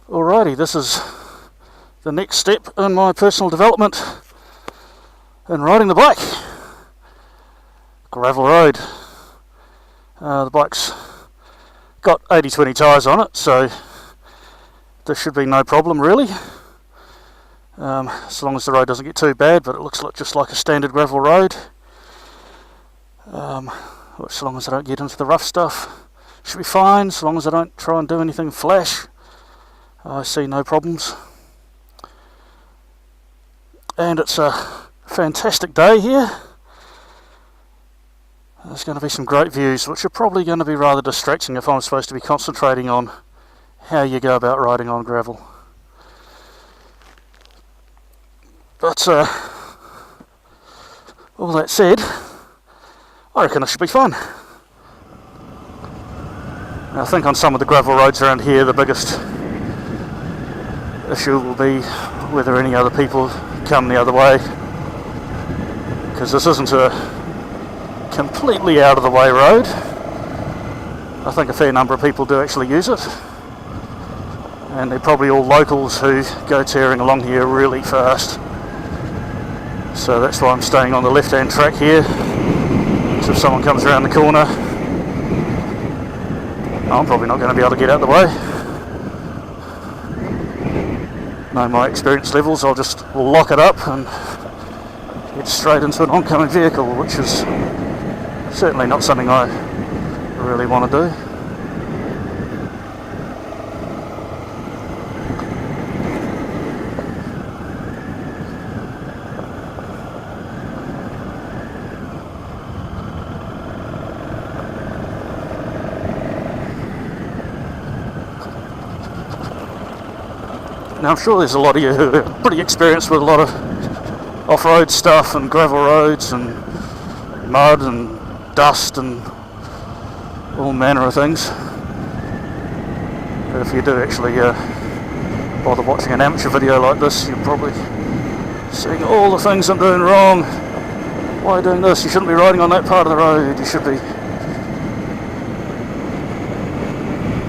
Alrighty, this is the next step in my personal development in riding the bike. Gravel road. The bike's got 80/20 tyres on it, so there should be no problem really, as long as the road doesn't get too bad, but it looks just like a standard gravel road. As long as I don't get into the rough stuff, should be fine, as long as I don't try and do anything flash. I see no problems. And it's a fantastic day here. There's going to be some great views, which are probably going to be rather distracting if I'm supposed to be concentrating on how you go about riding on gravel. But all that said, I reckon it should be fun. I think on some of the gravel roads around here, the biggest issue will be whether any other people come the other way, because this isn't a completely out of the way road. I think a fair number of people do actually use it, and they're probably all locals who go tearing along here really fast. So that's why I'm staying on the left hand track here, so if someone comes around the corner, I'm probably not going to be able to get out of the way. Know my experience levels, I'll just lock it up and get straight into an oncoming vehicle, which is certainly not something I really want to do. Now I'm sure there's a lot of you who are pretty experienced with a lot of off-road stuff and gravel roads and mud and dust and all manner of things. But if you do actually bother watching an amateur video like this, you're probably seeing all the things I'm doing wrong. Why are you doing this? You shouldn't be riding on that part of the road. You should be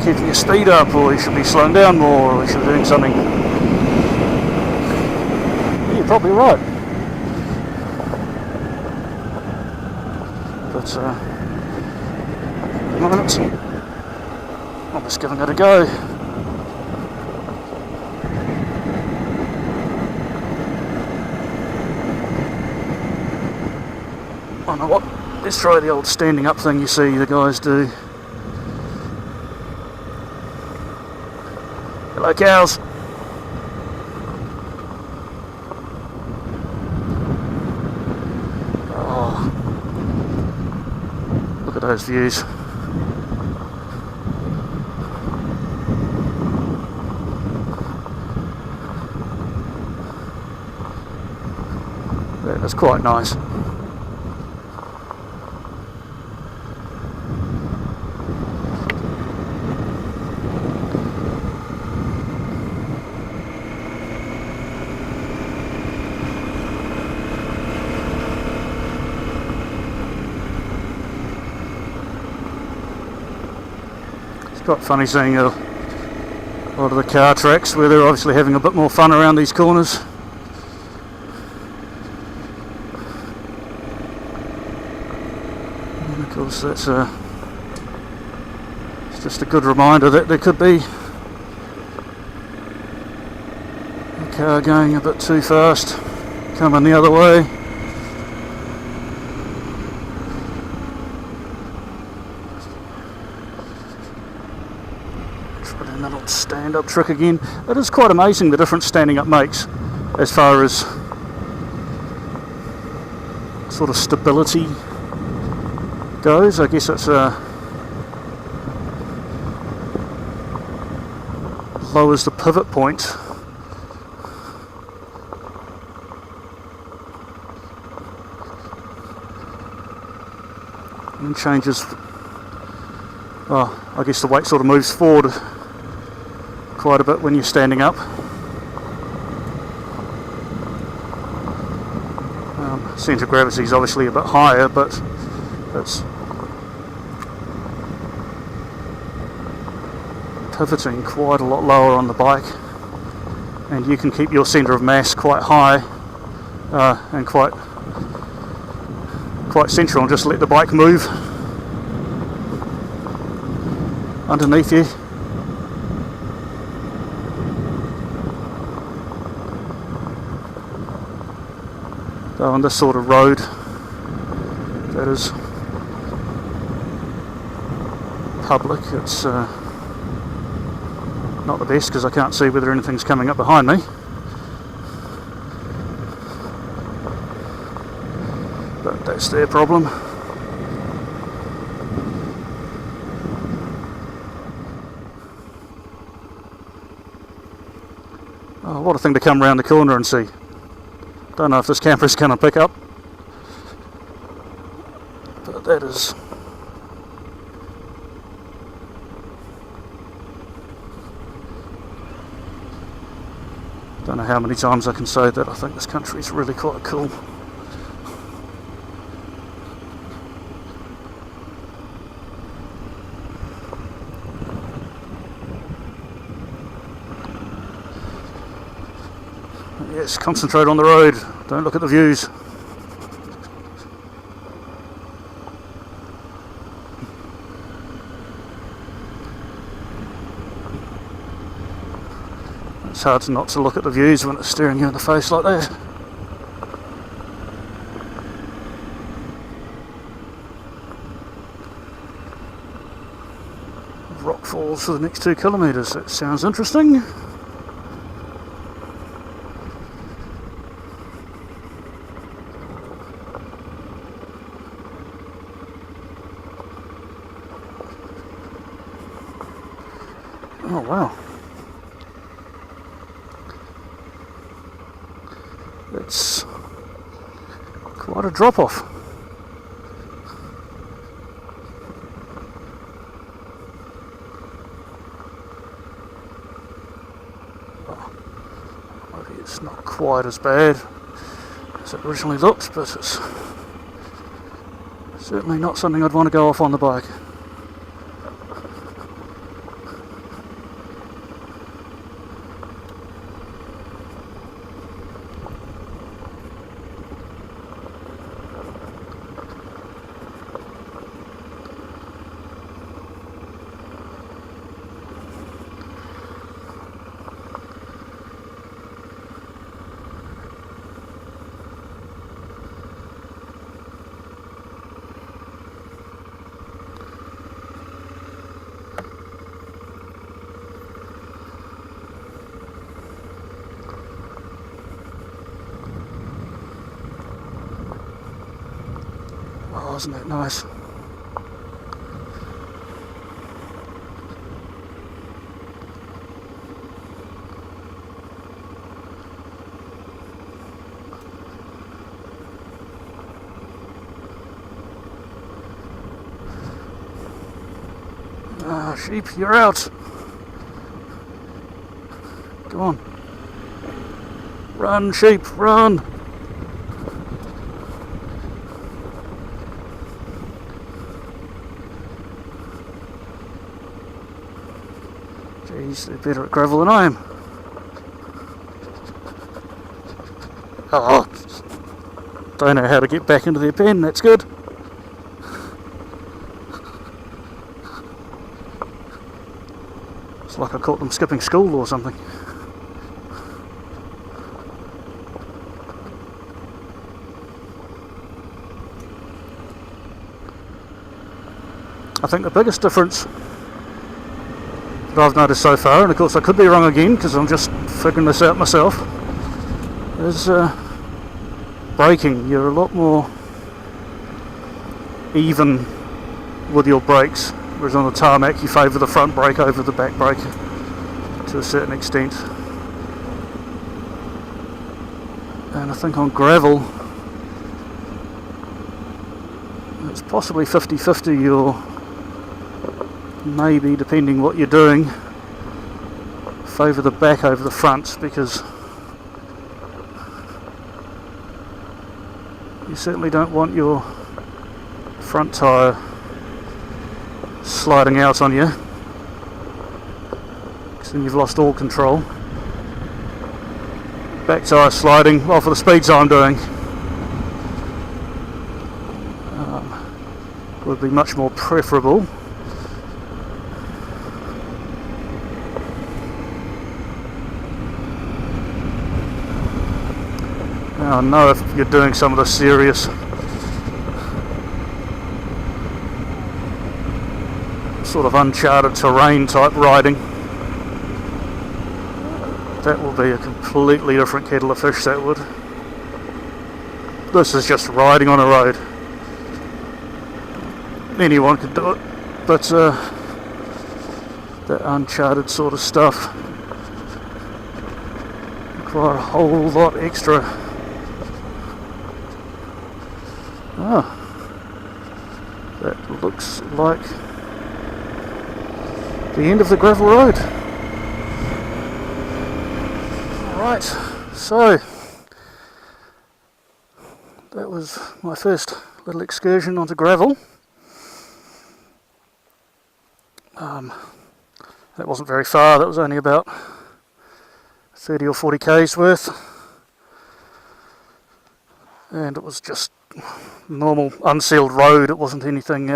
keeping your speed up, or you should be slowing down more, or you should be doing something. You're probably right. But at the moment, I'm just giving it a go. I know what, let's try the old standing up thing you see the guys do. Hello cows. Oh, look at those views. That is quite nice. Quite funny seeing a lot of the car tracks where they're obviously having a bit more fun around these corners. And of course that's it's just a good reminder that there could be a car going a bit too fast coming the other way. Another stand-up trick again. It is quite amazing the difference standing up makes as far as sort of stability goes. I guess it's lowers the pivot point. And changes, I guess the weight sort of moves forward quite a bit when you're standing up. Centre of gravity is obviously a bit higher, but it's pivoting quite a lot lower on the bike, and you can keep your centre of mass quite high and quite central, and just let the bike move underneath you. So on this sort of road that is public, it's not the best because I can't see whether anything's coming up behind me. But that's their problem. Oh, what a thing to come round the corner and see. Don't know if this camera's going to pick up, but that is don't know how many times I can say that I think this country is really quite cool. Yes, concentrate on the road, don't look at the views. It's hard not to look at the views when it's staring you in the face like that. Rock falls for the next 2 kilometres, that sounds interesting. Oh wow. It's quite a drop off. Oh, maybe it's not quite as bad as it originally looked, but it's certainly not something I'd want to go off on the bike. Oh, isn't that nice? Ah, sheep, you're out. Come on. Run, sheep, run. Jeez, they're better at gravel than I am. Oh, don't know how to get back into their pen, that's good. It's like I caught them skipping school or something. I think the biggest difference that I've noticed so far, and of course I could be wrong again because I'm just figuring this out myself, is braking. You're a lot more even with your brakes, whereas on the tarmac you favour the front brake over the back brake. to a certain extent. And I think on gravel it's possibly 50-50, or maybe, depending what you're doing, favour the back over the front, because you certainly don't want your front tyre sliding out on you, because then you've lost all control. Back tyre sliding, well, for the speeds I'm doing, would be much more preferable. Now I know if you're doing some of the serious sort of uncharted terrain type riding, that will be a completely different kettle of fish, that would. This is just riding on a road. Anyone could do it, but that uncharted sort of stuff require a whole lot extra. That looks like the end of the gravel road. Alright, so that was my first little excursion onto gravel. That wasn't very far, that was only about 30 or 40 k's worth, and it was just normal unsealed road. It wasn't anything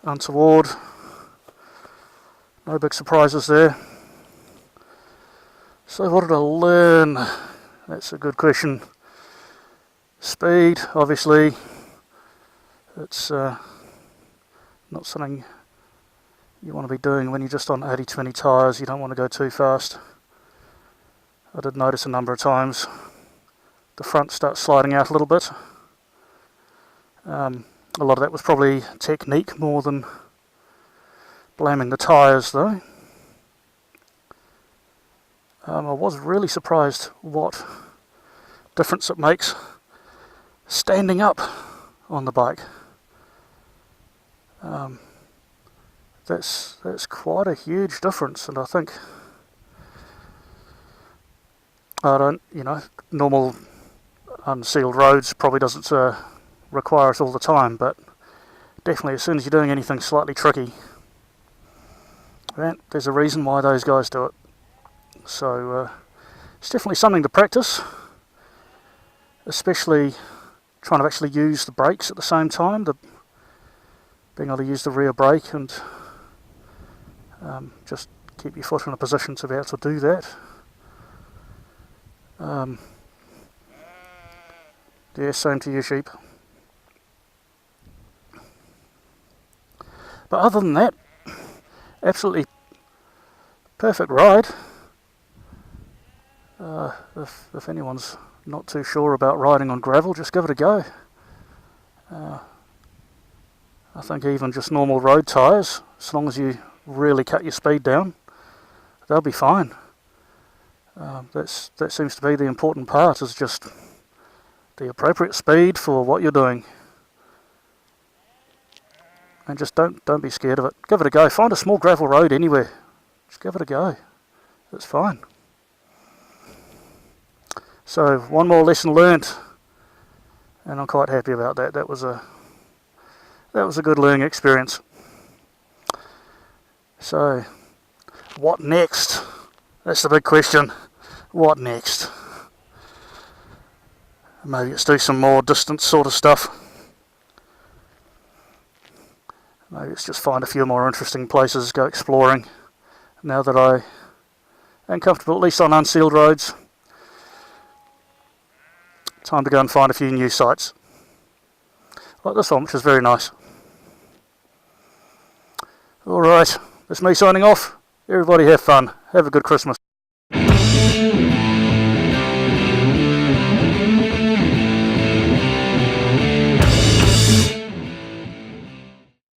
untoward, no big surprises there. So what did I learn? That's a good question. Speed, obviously, it's not something you want to be doing when you're just on 80-20 tyres. You don't want to go too fast. I did notice a number of times the front starts sliding out a little bit. A lot of that was probably technique more than blaming the tyres, though. I was really surprised what difference it makes standing up on the bike. That's quite a huge difference, and I think normal unsealed roads probably doesn't require it all the time, but definitely as soon as you're doing anything slightly tricky, there's a reason why those guys do it. So it's definitely something to practice, especially trying to actually use the brakes at the same time, being able to use the rear brake and just keep your foot in a position to be able to do that. Yeah, same to you, sheep. But other than that, absolutely perfect ride. If anyone's not too sure about riding on gravel, just give it a go. I think even just normal road tyres, as long as you really cut your speed down, they'll be fine. That seems to be the important part, is just the appropriate speed for what you're doing. And just don't be scared of it. Give it a go. Find a small gravel road anywhere. Just give it a go. It's fine. So one more lesson learnt, and I'm quite happy about that. That was a good learning experience. So what next? That's the big question. What next? Maybe let's do some more distance sort of stuff. Maybe let's just find a few more interesting places, go exploring. Now that I am comfortable, at least on unsealed roads, time to go and find a few new sites. Like this one, which is very nice. Alright, that's me signing off. Everybody have fun. Have a good Christmas.